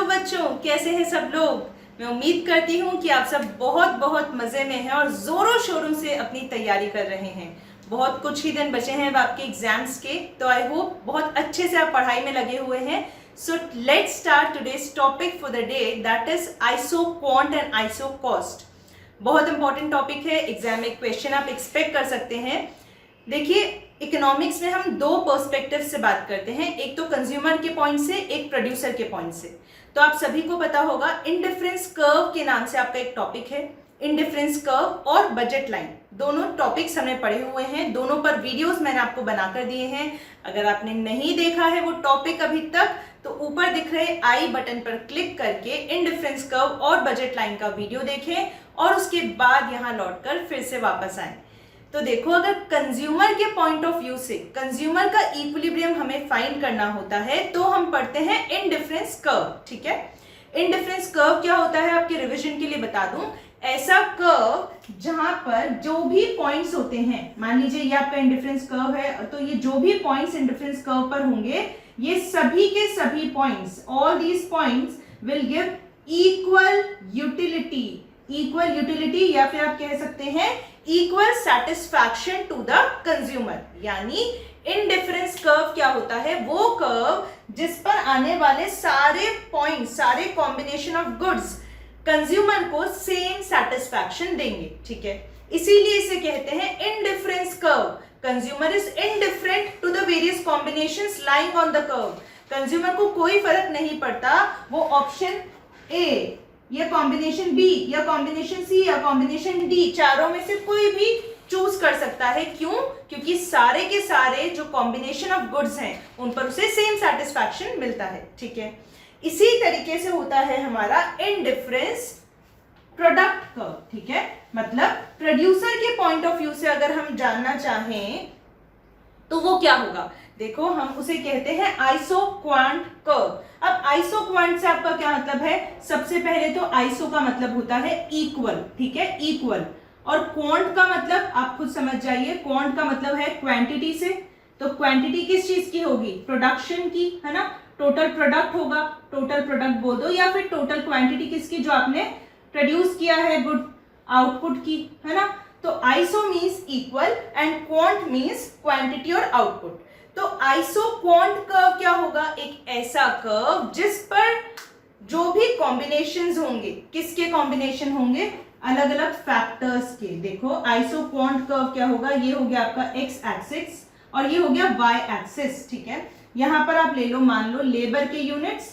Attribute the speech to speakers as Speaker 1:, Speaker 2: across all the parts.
Speaker 1: Hello बच्चों, कैसे हैं सब लोग। मैं उम्मीद करती हूँ कि आप सब बहुत बहुत मज़े में हैं और ज़ोरों शोरों से अपनी तैयारी कर रहे हैं। बहुत कुछ ही दिन बचे हैं अब आपके एग्जाम्स के, तो आई होप बहुत अच्छे से आप पढ़ाई में लगे हुए हैं। So let's start today's topic for the day, that is iso quant and iso cost. बहुत इंपॉर्टेंट टॉपिक है, एग्जाम में क्वेश्चन आप एक्सपेक्ट कर सकते हैं। देखिए, इकोनॉमिक्स में हम दो पर्सपेक्टिव से बात करते हैं, एक तो कंज्यूमर के पॉइंट से, एक प्रोड्यूसर के पॉइंट से। तो आप सभी को पता होगा इंडिफरेंस कर्व के नाम से आपका एक टॉपिक है। इंडिफरेंस कर्व और बजट लाइन दोनों टॉपिक्स हमने पढ़े हुए हैं, दोनों पर वीडियोस मैंने आपको बनाकर दिए हैं। अगर आपने नहीं देखा है वो टॉपिक अभी तक, तो ऊपर दिख रहे आई बटन पर क्लिक करके इंडिफरेंस कर्व और बजट लाइन का वीडियो देखें और उसके बाद यहाँ लौटकर फिर से वापस आए। तो देखो, अगर कंज्यूमर के पॉइंट ऑफ व्यू से कंज्यूमर का इक्विलिब्रियम हमें फाइंड करना होता है तो हम पढ़ते हैं इंडिफरेंस कर्व। ठीक है, इंडिफरेंस कर्व क्या होता है आपके रिवीजन के लिए बता दूं, ऐसा कर्व जहां पर जो भी पॉइंट्स होते हैं, मान लीजिए ये आपका इंडिफरेंस कर्व है, तो ये जो भी पॉइंट्स इंडिफरेंस कर्व पर होंगे, ये सभी के सभी points, all these points will give equal utility. Equal utility या फिर आप कह सकते हैं equal satisfaction to the consumer. यानी इंडिफरेंस कर्व क्या होता है, वो कर्व जिस पर आने वाले सारे पॉइंट, सारे कॉम्बिनेशन ऑफ गुड्स कंज्यूमर को सेम सेटिस्फैक्शन देंगे। ठीक है, इसीलिए इसे कहते हैं indifference curve. Consumer is indifferent to the various combinations lying on the curve. Consumer को कोई फर्क नहीं पड़ता वो ऑप्शन ए या कॉम्बिनेशन बी या कॉम्बिनेशन सी या कॉम्बिनेशन डी, चारों में से कोई भी चूज कर सकता है। क्यों? क्योंकि सारे के सारे जो कॉम्बिनेशन ऑफ गुड्स हैं उन पर उसे सेम सेटिस्फैक्शन मिलता है। ठीक है, इसी तरीके से होता है हमारा इंडिफरेंस प्रोडक्ट कर्व। ठीक है, मतलब प्रोड्यूसर के पॉइंट ऑफ व्यू से अगर हम जानना चाहें तो वो क्या होगा, देखो हम उसे कहते हैं आइसो क्वांट कर्व। अब आइसो क्वांट से आपका क्या मतलब है, सबसे पहले तो आइसो का मतलब होता है इक्वल। ठीक है, इक्वल। और क्वांट का मतलब आप खुद समझ जाइए, क्वांट का मतलब है क्वांटिटी से। तो क्वांटिटी किस चीज की होगी, प्रोडक्शन की, है ना। टोटल प्रोडक्ट होगा, टोटल प्रोडक्ट बोल दो, या फिर टोटल क्वांटिटी किसकी, जो आपने प्रोड्यूस किया है गुड, आउटपुट की, है ना। तो iso means equal and quant means quantity और आउटपुट। तो आइसो क्वांट कर्व क्या होगा, एक ऐसा कर्व जिस पर जो भी कॉम्बिनेशंस होंगे, किसके कॉम्बिनेशन होंगे, अलग अलग फैक्टर्स के। देखो आइसो क्वांट कर्व क्या होगा, ये हो गया आपका एक्स एक्सिस और ये हो गया वाई एक्सिस। ठीक है, यहां पर आप ले लो, मान लो लेबर के यूनिट्स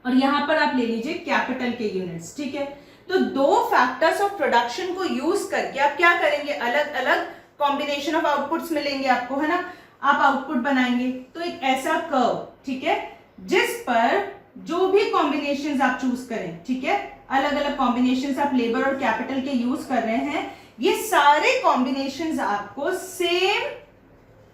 Speaker 1: और यहां पर आप ले लीजिए कैपिटल के यूनिट्स। ठीक है, तो दो फैक्टर्स ऑफ प्रोडक्शन को यूज करके आप क्या करेंगे, अलग अलग कॉम्बिनेशन ऑफ आउटपुट्स मिलेंगे आपको, है ना। आप आउटपुट बनाएंगे तो एक ऐसा कर्व, ठीक है, जिस पर जो भी कॉम्बिनेशंस आप चूज करें, ठीक है, अलग अलग कॉम्बिनेशंस आप लेबर और कैपिटल के यूज कर रहे हैं, ये सारे कॉम्बिनेशंस आपको सेम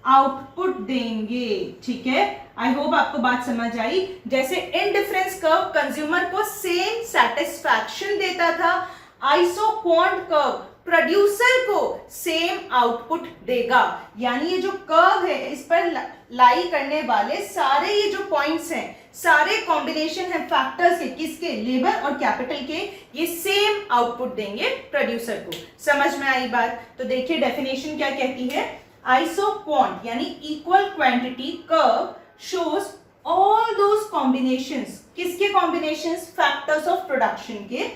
Speaker 1: आउटपुट देंगे। ठीक है, आई होप आपको बात समझ आई। जैसे इंडिफरेंस कर्व कंज्यूमर को सेम सेटिस्फैक्शन देता था, आइसो क्वांट कर्व प्रोड्यूसर को सेम आउटपुट देगा। यानी ये जो कर्व है, इस पर लाई करने वाले सारे ये जो पॉइंट्स हैं, सारे कॉम्बिनेशन है फैक्टर्स के, किसके, लेबर और कैपिटल के, ये सेम आउटपुट देंगे प्रोड्यूसर को। समझ में आई बात। तो देखिए डेफिनेशन क्या कहती है, आइसो क्वांट यानी equal quantity curve shows all those combinations, किसके कॉम्बिनेशंस, फैक्टर्स ऑफ प्रोडक्शन के,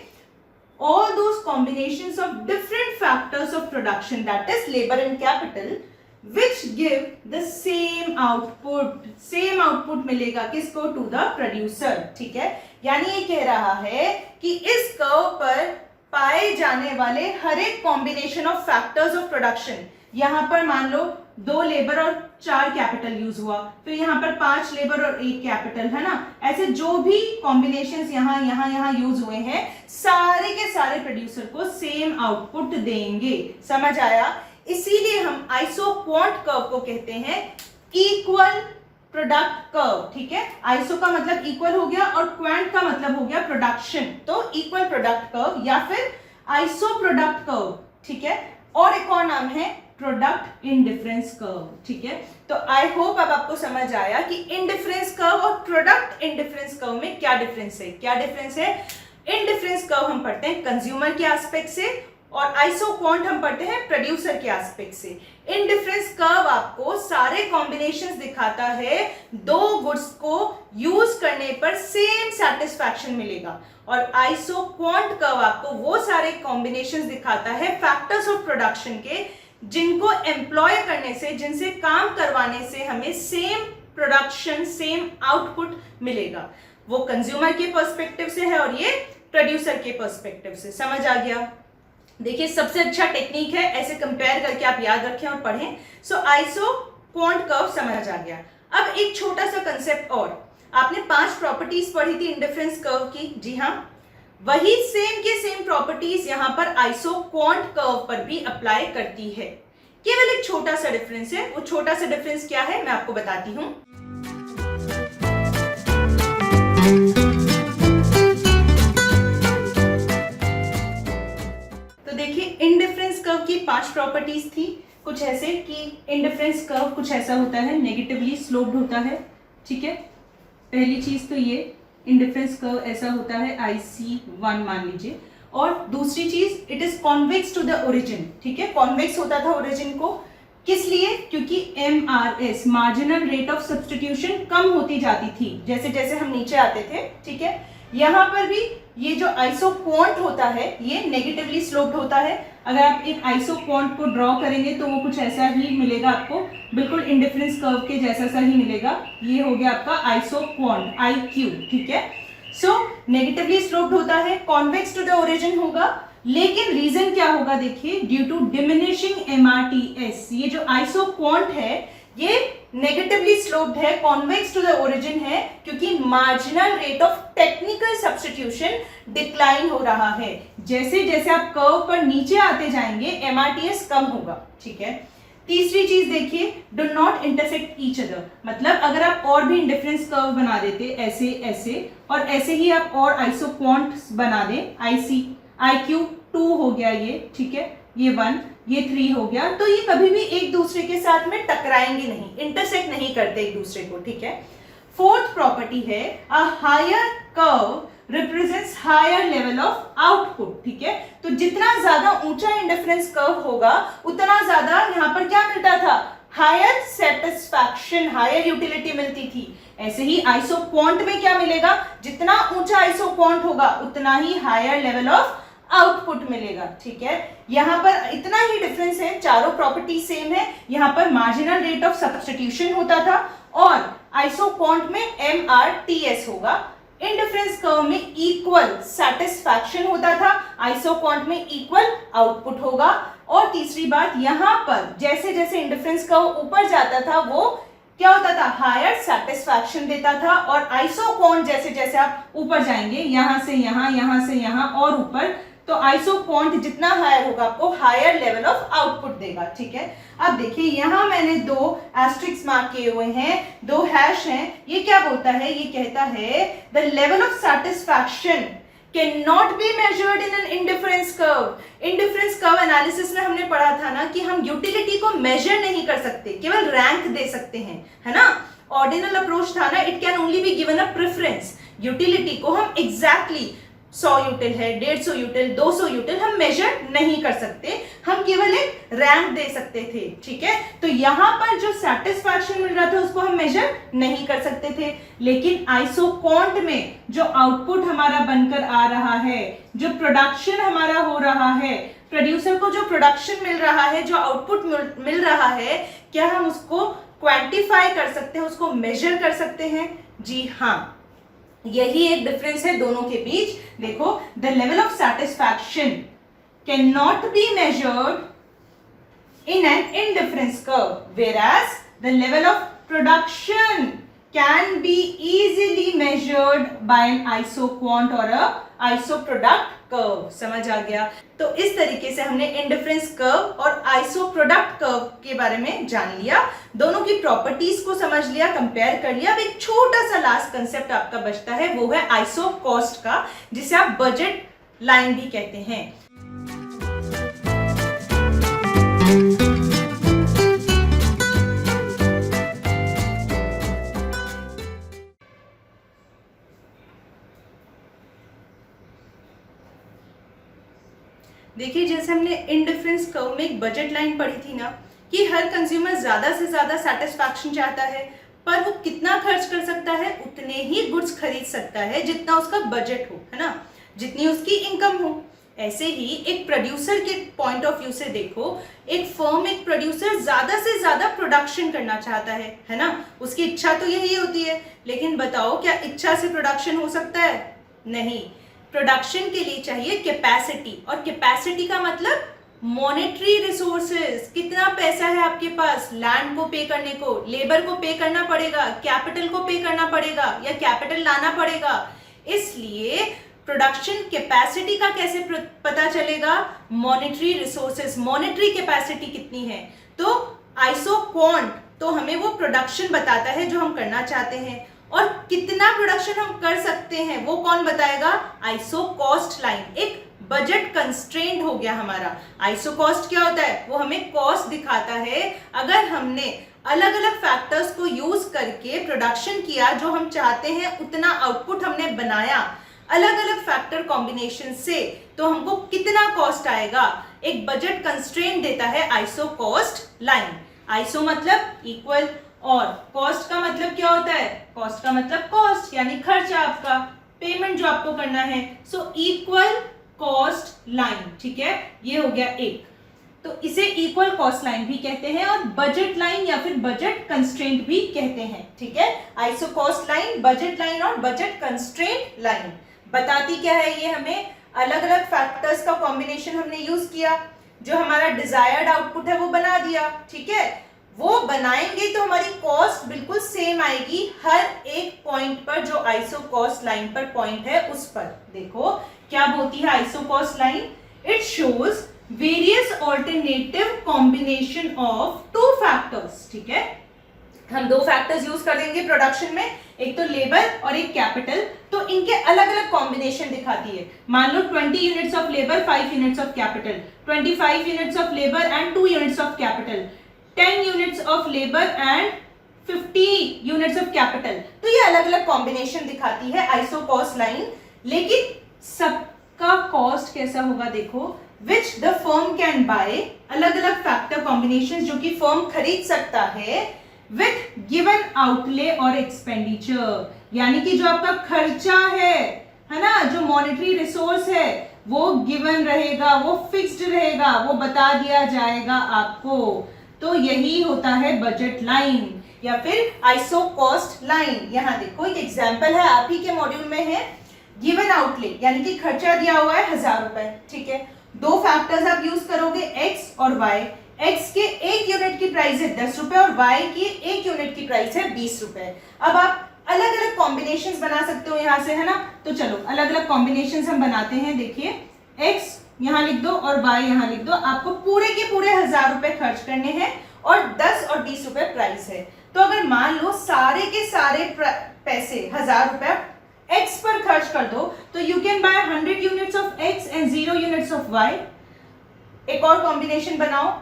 Speaker 1: all those combinations of different factors of production, that is labor and capital, which give the same output. same output मिलेगा किसको, to the producer। ठीक है, यानी ये कह रहा है कि इस कर्व पर पाए जाने वाले हर एक combination of factors of production, यहां पर मान लो 2 लेबर और 4 कैपिटल यूज हुआ, फिर यहाँ पर 5 लेबर और 1 कैपिटल, है ना। ऐसे जो भी कॉम्बिनेशंस यहाँ यूज हुए हैं, सारे के सारे प्रोड्यूसर को सेम आउटपुट देंगे। समझ आया। इसीलिए हम आइसो क्वांट कर्व को कहते हैं इक्वल प्रोडक्ट कर्व। ठीक है, आइसो का मतलब इक्वल हो गया और क्वांट का मतलब हो गया प्रोडक्शन, तो इक्वल प्रोडक्ट कर्व या फिर आइसो प्रोडक्ट कर्व। ठीक है, और एक और नाम है प्रोडक्ट इंडिफरेंस कर्व। ठीक है, तो आई होप अब आपको समझ आया कि इंडिफरेंस कर्व और प्रोडक्ट इंडिफरेंस कर्व में क्या डिफरेंस है। क्या डिफरेंस है? इंडिफरेंस कर्व हम पढ़ते हैं कंज्यूमर के एस्पेक्ट से और आइसोक्वांट हम पढ़ते हैं प्रोड्यूसर के एस्पेक्ट से। इंडिफरेंस कर्व आपको सारे कॉम्बिनेशंस दिखाता है, दो गुड्स को यूज करने पर सेम सेटिस्फैक्शन मिलेगा, और आइसोक्वांट कर्व आपको वो सारे कॉम्बिनेशंस दिखाता है फैक्टर्स ऑफ प्रोडक्शन के, जिनको एम्प्लॉय करने से, जिनसे काम करवाने से हमें सेम प्रोडक्शन, सेम आउटपुट मिलेगा। वो कंज्यूमर के पर्सपेक्टिव से है और ये प्रोड्यूसर के पर्सपेक्टिव से। समझ आ गया? देखिए, सबसे अच्छा टेक्निक है, ऐसे कंपेयर करके आप याद रखें और पढ़ें। सो आइसोक्वांट कर्व समझ आ गया। अब एक छोटा सा कंसेप्ट और, आपने 5 प्रॉपर्टीज पढ़ी थी इंडिफरेंस कर्व की, जी हाँ, वही सेम के सेम प्रॉपर्टीज यहां पर आइसोक्वांट कर्व पर भी अप्लाई करती है। केवल एक छोटा सा डिफरेंस है। वो छोटा सा डिफरेंस क्या है मैं आपको बताती हूं। तो देखिए, इंडिफरेंस कर्व की 5 प्रॉपर्टीज थी कुछ ऐसे कि इंडिफरेंस कर्व कुछ ऐसा होता है, नेगेटिवली स्लोप्ड होता है। ठीक है, पहली चीज तो ये इंडिफरेंस कर्व ऐसा होता है IC1 मान लीजिए, और दूसरी चीज it is convex to the origin. ठीक है, कॉन्वेक्स होता था ओरिजिन को, किस लिए? क्योंकि MRS marginal rate of substitution कम होती जाती थी जैसे जैसे हम नीचे आते थे। ठीक है, यहां पर भी ये जो आइसोक्वांट होता है ये नेगेटिवली स्लोप्ड होता है। अगर आप एक आइसोक्वांट को ड्रॉ करेंगे तो वो कुछ ऐसा ही मिलेगा आपको, बिल्कुल इंडिफरेंस कर्व के जैसा सा ही मिलेगा। ये हो गया आपका आइसोक्वांट IQ। ठीक है, सो नेगेटिवली स्लोप्ड होता है, कॉन्वेक्स टू द ओरिजिन होगा, लेकिन रीजन क्या होगा देखिए, ड्यू टू डिमिनिशिंग MRTS। ये जो आइसोक्वांट है ये नेगेटिवली स्लोप्ड है, कॉन्वेक्स टू द ओरिजिन है, क्योंकि marginal rate of technical substitution decline हो रहा है। जैसे जैसे आप कर्व पर नीचे आते जाएंगे MRTS कम होगा। ठीक है, तीसरी चीज देखिए, do not intersect each other. मतलब अगर आप और भी इंडिफरेंस कर्व बना देते ऐसे ऐसे, और ऐसे ही आप और आइसोक्वांट बना दें, IQ2 हो गया ये, ठीक है, ये 1, ये 3 हो गया, तो ये कभी भी एक दूसरे के साथ में टकराएंगे नहीं, इंटरसेक्ट नहीं करते एक दूसरे को। ठीक है, फोर्थ प्रॉपर्टी है a higher curve represents higher level of output. ठीक है, तो जितना ज्यादा ऊंचा इंडिफरेंस कर्व होगा उतना ज्यादा यहाँ पर क्या मिलता था? हायर सेटिस्फैक्शन, हायर यूटिलिटी मिलती थी। ऐसे ही आइसोक्वांट में क्या मिलेगा? जितना ऊंचा आइसोक्वांट होगा उतना ही हायर लेवल ऑफ आउटपुट मिलेगा। ठीक है, यहां पर इतना ही डिफरेंस है, चारों प्रॉपर्टी सेम है। यहां पर मार्जिनल रेट ऑफ सब्स्टिट्यूशन होता था और आइसोक्वांट में MRTS होगा। इंडिफरेंस कर्व में इक्वल सेटिस्फैक्शन होता था, आइसोक्वांट में इक्वल आउटपुट होगा। और तीसरी बात, यहां पर जैसे जैसे इंडिफरेंस कर्व ऊपर जाता था वो क्या होता था? हायर सेटिस्फैक्शन देता था। और आइसोक्वांट जैसे जैसे आप ऊपर जाएंगे, यहां से यहां और ऊपर, तो आइसोक्वांट जितना हायर होगा आपको हायर लेवल ऑफ आउटपुट देगा। ठीक है, अब देखिए यहां मैंने 2 एस्ट्रिक्स मार्क किए हुए हैं, 2 हैश हैं। ये क्या बोलता है? ये कहता है the level of satisfaction can not be measured in an indifference curve. Indifference curve analysis में हमने पढ़ा था ना कि हम यूटिलिटी को मेजर नहीं कर सकते, केवल रैंक दे सकते हैं, है ना। ऑर्डिनल अप्रोच था ना, it can only be given a preference. Utility को हम एग्जैक्टली 100 यूटिल है, 150 यूटिल, 200 यूटिल हम मेजर नहीं कर सकते, हम केवल एक रैंक दे सकते थे। ठीक है, तो यहां पर जो सेटिस्फैक्शन मिल रहा था उसको हम मेजर नहीं कर सकते थे, लेकिन आइसोक्वांट में जो आउटपुट हमारा बनकर आ रहा है, जो प्रोडक्शन हमारा हो रहा है, प्रोड्यूसर को जो प्रोडक्शन मिल रहा है, जो आउटपुट मिल रहा है, क्या हम उसको क्वांटिफाई कर सकते हैं, उसको मेजर कर सकते हैं? जी हाँ, यही एक डिफरेंस है दोनों के बीच। देखो, the level of satisfaction can not be measured in an indifference curve, whereas the level of production can be easily measured by an isoquant or a isoproduct curve. समझ आ गया? तो इस तरीके से हमने इंडिफरेंस कर्व और आइसोप्रोडक्ट कर्व के बारे में जान लिया, दोनों की प्रॉपर्टीज को समझ लिया, कंपेयर कर लिया। अब एक छोटा सा लास्ट कंसेप्ट आपका बचता है, वो है आइसो कॉस्ट का, जिसे आप बजट लाइन भी कहते हैं। देखिए, जैसे हमने इंडिफरेंस कर्व में एक बजट लाइन पढ़ी थी ना, कि हर कंज्यूमर ज़्यादा से ज़्यादा सेटिस्फैक्शन चाहता है, पर वो कितना खर्च कर सकता है, उतने ही गुड्स खरीद सकता है जितना उसका बजट हो, है ना, जितनी उसकी इनकम हो। ऐसे ही एक प्रोड्यूसर के पॉइंट ऑफ व्यू से देखो, एक फर्म, एक प्रोड्यूसर ज़्यादा से ज़्यादा प्रोडक्शन करना चाहता है ना, उसकी इच्छा तो यही होती है। लेकिन बताओ, क्या इच्छा से प्रोडक्शन हो सकता है? नहीं। प्रोडक्शन के लिए चाहिए कैपेसिटी, और कैपेसिटी का मतलब मॉनेटरी रिसोर्सेज। कितना पैसा है आपके पास लैंड को पे करने को, लेबर को पे करना पड़ेगा, कैपिटल को पे करना पड़ेगा, या कैपिटल लाना पड़ेगा। इसलिए प्रोडक्शन कैपेसिटी का कैसे पता चलेगा? मॉनेटरी रिसोर्सेज, मॉनेटरी कैपेसिटी कितनी है। तो आइसो क्वांट तो हमें वो प्रोडक्शन बताता है जो हम करना चाहते हैं, और कितना प्रोडक्शन हम कर सकते हैं वो कौन बताएगा? Iso cost line. एक बजट कंस्ट्रेंट हो गया हमारा। आइसो कॉस्ट क्या होता है? वो हमें कॉस्ट दिखाता है अगर हमने अलग अलग फैक्टर्स को यूज करके प्रोडक्शन किया, जो हम चाहते हैं उतना आउटपुट हमने बनाया अलग अलग फैक्टर कॉम्बिनेशन से, तो हमको कितना कॉस्ट आएगा। एक बजट कंस्ट्रेंट देता है आइसो कॉस्ट लाइन। आइसो मतलब इक्वल, और कॉस्ट का मतलब क्या होता है? कॉस्ट का मतलब कॉस्ट यानी खर्चा आपका, पेमेंट जो आपको करना है। सो इक्वल कॉस्ट लाइन, ठीक है, ये हो गया एक। तो इसे इक्वल कॉस्ट लाइन भी कहते हैं, और बजट लाइन या फिर बजट कंस्ट्रेंट भी कहते हैं, ठीक है। Iso cost line, budget line और बजट कंस्ट्रेंट लाइन बताती क्या है? ये हमें अलग अलग फैक्टर्स का कॉम्बिनेशन हमने यूज किया, जो हमारा डिजायर्ड आउटपुट है वो बना दिया, ठीक है। वो बनाएंगे तो हमारी कॉस्ट बिल्कुल सेम आएगी हर एक पॉइंट पर, जो आइसो कॉस्ट लाइन पर पॉइंट है उस पर। देखो क्या बोलती है iso cost line? It shows various alternative combination of two factors, ठीक है। हम दो फैक्टर्स यूज करेंगे प्रोडक्शन में, एक तो लेबर और एक कैपिटल, तो इनके अलग अलग कॉम्बिनेशन दिखाती है। मान लो 20 units of labour, 5 units of capital, 25 units of labour and 2 units of capital, 10 units of labour and 50 units of capital. तो ये अलग अलग कॉम्बिनेशन दिखाती है आइसो कॉस्ट लाइन। लेकिन सबका कॉस्ट कैसा होगा? देखो, which the firm can buy, अलग अलग फैक्टर कॉम्बिनेशन जो कि फर्म खरीद सकता है विथ गिवन आउटले और एक्सपेंडिचर, यानी कि जो आपका खर्चा है ना, जो मॉनेटरी रिसोर्स है वो गिवन रहेगा, वो फिक्स्ड रहेगा, वो बता दिया जाएगा आपको। तो यही होता है बजट लाइन या फिर आइसो कॉस्ट लाइन। यहाँ देखो एक एग्जांपल है, आप ही के मॉड्यूल में है। गिवन आउटले यानी कि खर्चा दिया हुआ है 1000 रुपए, ठीक है। दो फैक्टर्स आप यूज करोगे, x और y। x के एक यूनिट की प्राइस है 10 रुपए और y की एक यूनिट की प्राइस है 20 रुपए। अब आप अलग अलग कॉम्बिनेशंस बना सकते हो यहाँ से, है ना। तो चलो अलग अलग कॉम्बिनेशंस हम बनाते हैं। देखिए x यहाँ लिख दो और y यहाँ लिख दो। आपको पूरे के पूरे 1000 रुपए खर्च करने हैं और 10 और 20 रुपए प्राइस है। तो अगर मान लो सारे के सारे पैसे 1000 रुपए x पर खर्च कर दो, तो you can buy 100 units of x and 0 units of y। एक और कॉम्बिनेशन बनाओ,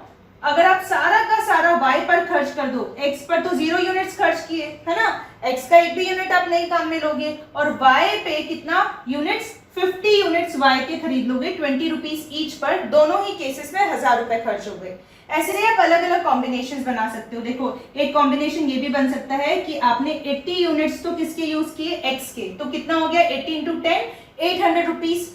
Speaker 1: अगर आप सारा का सारा y पर खर्च कर दो, x पर तो 0 यूनिट्स खर्च किए, है ना, x का एक भी यूनिट आप नहीं काम में लोगे, और y पे कितना यूनिट्स, 50 यूनिट्स y के खरीद लोगे 20 रुपीज ईच पर। दोनों ही केसेस में 1000 रुपए खर्च हो गए। ऐसे ही आप अलग अलग कॉम्बिनेशंस बना सकते हो। देखो एक कॉम्बिनेशन ये भी बन सकता है कि आपने 80 यूनिट्स तो किसके यूज किए, x के, तो कितना हो गया 80 इंटू 10, 800 रुपीज।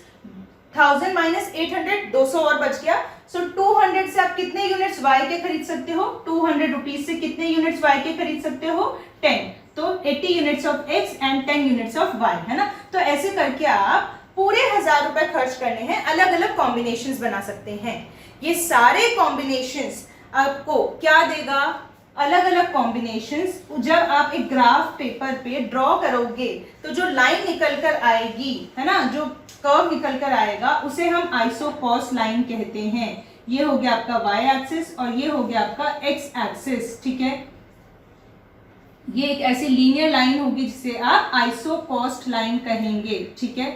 Speaker 1: 1000 माइनस 800, 200 और बच गया। सो 200 से आप कितने यूनिट्स y के खरीद सकते हो? 200 रुपीज से कितने यूनिट्स y के खरीद सकते हो? 10। तो 80 units of x and 10 units of y, है ना। तो ऐसे करके आप पूरे 1000 रुपए खर्च करने हैं, अलग अलग कॉम्बिनेशंस बना सकते हैं। ये सारे कॉम्बिनेशंस आपको क्या देगा? अलग अलग कॉम्बिनेशंस। जब आप एक ग्राफ पेपर पे ड्रॉ करोगे तो जो लाइन निकल कर आएगी, है ना, जो कर्व निकल कर आएगा, उसे हम आइसो कॉस्ट लाइन कहते हैं। ये हो गया आपका y एक्सिस और ये हो गया आपका x एक्सिस, ठीक है। ये एक ऐसी लीनियर लाइन होगी जिसे आप आइसो कॉस्ट लाइन कहेंगे, ठीक है।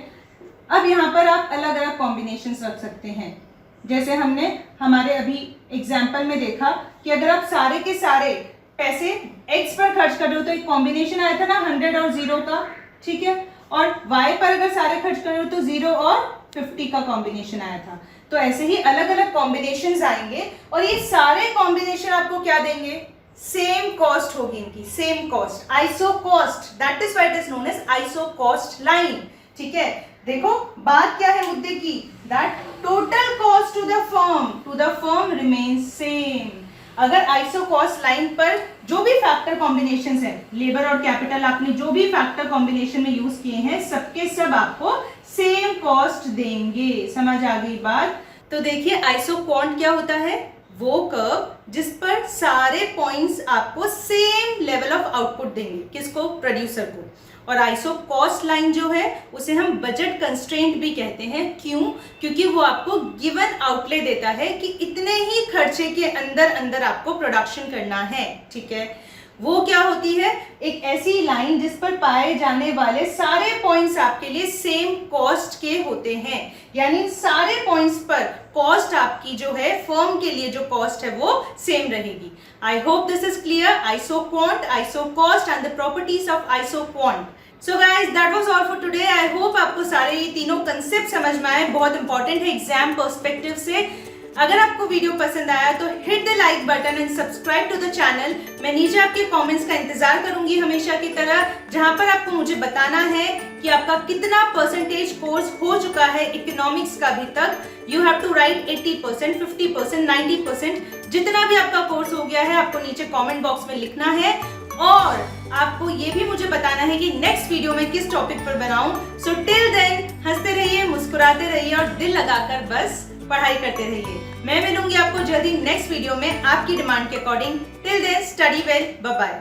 Speaker 1: अब यहाँ पर आप अलग अलग कॉम्बिनेशंस रख सकते हैं। जैसे हमने हमारे अभी एग्जाम्पल में देखा कि अगर आप सारे के सारे पैसे x पर खर्च कर रहे हो, तो एक कॉम्बिनेशन आया था ना 100 और 0 का, ठीक है। और y पर अगर सारे खर्च कर रहे हो तो 0 और 50 का कॉम्बिनेशन आया था। तो ऐसे ही अलग अलग कॉम्बिनेशंस आएंगे और ये सारे कॉम्बिनेशन आपको क्या देंगे, सेम कॉस्ट होगी इनकी, same cost, iso cost, that is why it is known as iso cost line. ठीक है, देखो बात क्या है मुद्दे की, that total cost to the firm remains same. अगर आइसो कॉस्ट लाइन पर जो भी फैक्टर कॉम्बिनेशंस है, लेबर और कैपिटल आपने जो भी फैक्टर कॉम्बिनेशन में यूज किए हैं, सबके सब आपको सेम कॉस्ट देंगे। समझ आ गई बात? तो देखिए आइसो क्वांट क्या होता है, वो कर्व जिस पर सारे पॉइंट्स आपको सेम लेवल ऑफ आउटपुट देंगे, किसको, प्रोड्यूसर को। और आइसो कॉस्ट लाइन जो है उसे हम बजट कंस्ट्रेंट भी कहते हैं। क्यों? क्योंकि वो आपको गिवन आउटले देता है कि इतने ही खर्चे के अंदर अंदर आपको प्रोडक्शन करना है। ठीक है, वो क्या होती है, एक ऐसी लाइन जिस पर पाए जाने वाले सारे पॉइंट्स आपके लिए सेम कॉस्ट के होते हैं, यानी सारे पॉइंट्स पर कॉस्ट आपकी जो है, फर्म के लिए जो कॉस्ट है वो सेम रहेगी। I hope this is clear. Iso quant, iso cost and the properties of iso quant. So guys that was all for today. I hope आपको सारे ये तीनों कंसेप्ट समझ में आए, बहुत इंपॉर्टेंट है एग्जाम पर्सपेक्टिव से। अगर आपको वीडियो पसंद आया तो hit the like button and subscribe to the channel. मैं नीचे आपके कमेंट्स का इंतजार करूंगी हमेशा की तरह, जहां पर आपको मुझे बताना है कि आपका कितना परसेंटेज कोर्स हो चुका है इकोनॉमिक्स का अभी तक। यू हैव टू राइट 80%, 50%, 90%, जितना भी आपका कोर्स हो गया है आपको नीचे कमेंट बॉक्स में लिखना है। और आपको ये भी मुझे बताना है कि नेक्स्ट वीडियो में किस टॉपिक पर बनाऊं। सो टिल देन हंसते रहिए, मुस्कुराते रहिए और दिल लगाकर बस पढ़ाई करते रहिए। मैं मिलूंगी आपको जल्दी नेक्स्ट वीडियो में आपकी डिमांड के according. Till then study well, bye bye.